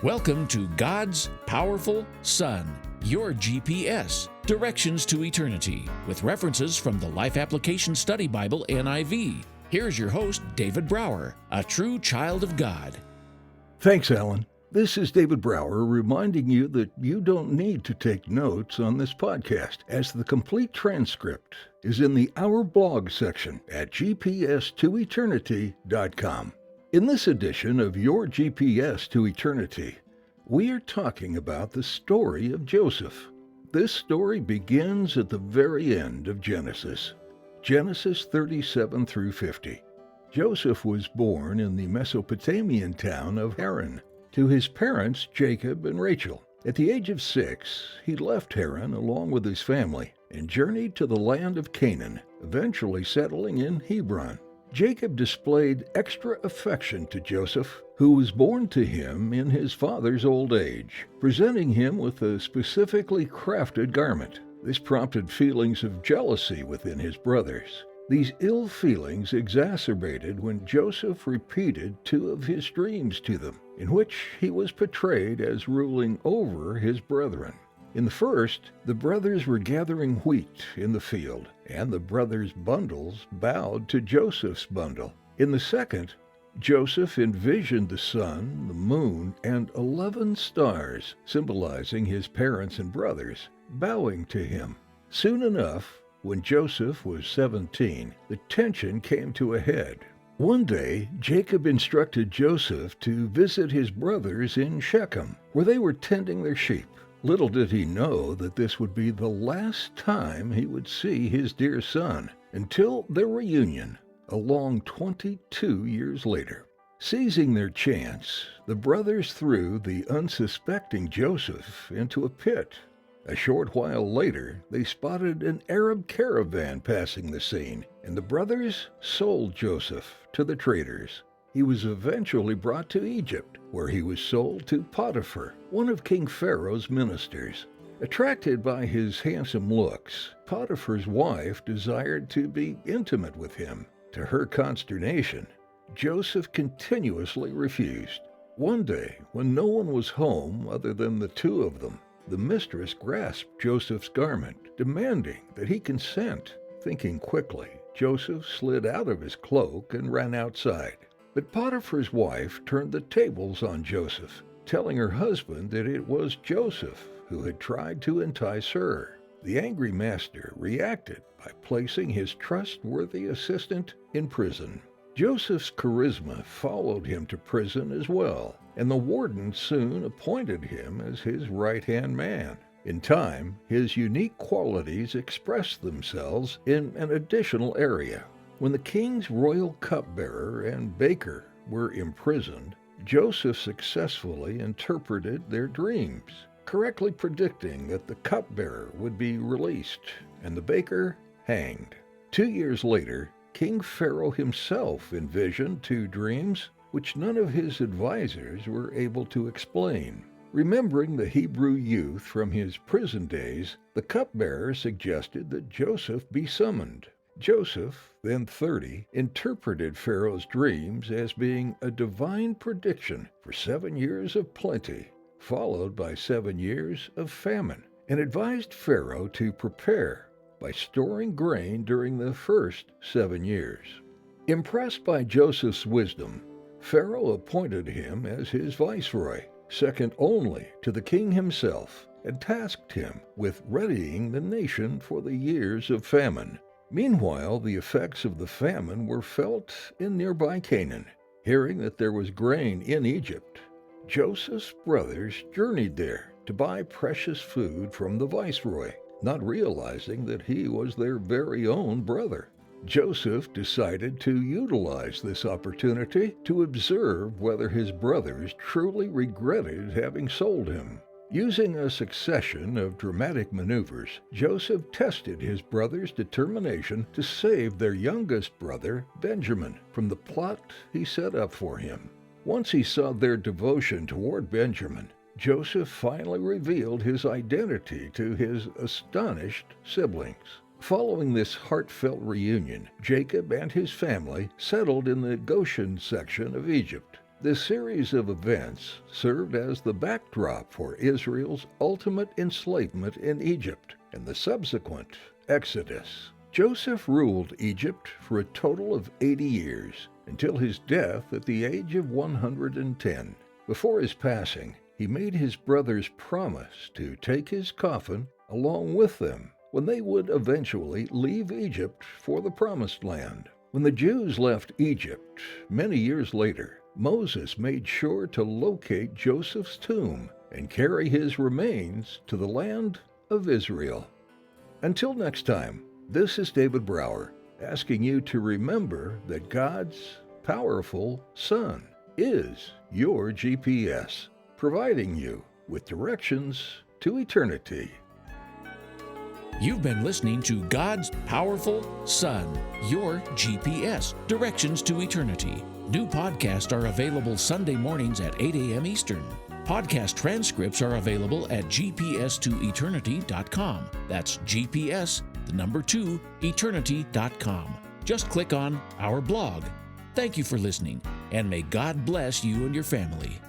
Welcome to God's Powerful Son, your GPS, Directions to Eternity, with references from the Life Application Study Bible NIV. Here's your host, David Brower, a true child of God. Thanks, Alan. This is David Brower reminding you that you don't need to take notes on this podcast, as the complete transcript is in the Our Blog section at gps2eternity.com. In this edition of Your GPS to Eternity, we are talking about the story of Joseph. This story begins at the very end of Genesis 37 through 50. Joseph was born in the Mesopotamian town of Haran to his parents Jacob and Rachel. At the age of 6, he left Haran along with his family and journeyed to the land of Canaan, eventually settling in Hebron. Jacob displayed extra affection to Joseph, who was born to him in his father's old age, presenting him with a specifically crafted garment. This prompted feelings of jealousy within his brothers. These ill feelings exacerbated when Joseph repeated two of his dreams to them, in which he was portrayed as ruling over his brethren. In the first, the brothers were gathering wheat in the field, and the brothers' bundles bowed to Joseph's bundle. In the second, Joseph envisioned the sun, the moon, and 11 stars, symbolizing his parents and brothers, bowing to him. Soon enough, when Joseph was 17, the tension came to a head. One day, Jacob instructed Joseph to visit his brothers in Shechem, where they were tending their sheep. Little did he know that this would be the last time he would see his dear son, until their reunion, a long 22 years later. Seizing their chance, the brothers threw the unsuspecting Joseph into a pit. A short while later, they spotted an Arab caravan passing the scene, and the brothers sold Joseph to the traders. He was eventually brought to Egypt, where he was sold to Potiphar, one of King Pharaoh's ministers. Attracted by his handsome looks, Potiphar's wife desired to be intimate with him. To her consternation, Joseph continuously refused. One day, when no one was home other than the two of them, the mistress grasped Joseph's garment, demanding that he consent. Thinking quickly, Joseph slid out of his cloak and ran outside. But Potiphar's wife turned the tables on Joseph, telling her husband that it was Joseph who had tried to entice her. The angry master reacted by placing his trustworthy assistant in prison. Joseph's charisma followed him to prison as well, and the warden soon appointed him as his right-hand man. In time, his unique qualities expressed themselves in an additional area. When the king's royal cupbearer and baker were imprisoned, Joseph successfully interpreted their dreams, correctly predicting that the cupbearer would be released and the baker hanged. 2 years later, King Pharaoh himself envisioned two dreams which none of his advisors were able to explain. Remembering the Hebrew youth from his prison days, the cupbearer suggested that Joseph be summoned. Joseph, then 30, interpreted Pharaoh's dreams as being a divine prediction for 7 years of plenty, followed by 7 years of famine, and advised Pharaoh to prepare by storing grain during the first 7 years. Impressed by Joseph's wisdom, Pharaoh appointed him as his viceroy, second only to the king himself, and tasked him with readying the nation for the years of famine. Meanwhile, the effects of the famine were felt in nearby Canaan. Hearing that there was grain in Egypt, Joseph's brothers journeyed there to buy precious food from the viceroy, not realizing that he was their very own brother. Joseph decided to utilize this opportunity to observe whether his brothers truly regretted having sold him. Using a succession of dramatic maneuvers, Joseph tested his brothers' determination to save their youngest brother, Benjamin, from the plot he set up for him. Once he saw their devotion toward Benjamin, Joseph finally revealed his identity to his astonished siblings. Following this heartfelt reunion, Jacob and his family settled in the Goshen section of Egypt. This series of events served as the backdrop for Israel's ultimate enslavement in Egypt and the subsequent Exodus. Joseph ruled Egypt for a total of 80 years, until his death at the age of 110. Before his passing, he made his brothers promise to take his coffin along with them when they would eventually leave Egypt for the Promised Land. When the Jews left Egypt many years later, Moses made sure to locate Joseph's tomb and carry his remains to the land of Israel. Until next time, this is David Brower, asking you to remember that God's powerful Son is your GPS, providing you with directions to eternity. You've been listening to God's Powerful Son, your GPS, Directions to Eternity. New podcasts are available Sunday mornings at 8 a.m. Eastern. Podcast transcripts are available at gps2eternity.com. That's GPS, the number 2, eternity.com. Just click on our blog. Thank you for listening, and may God bless you and your family.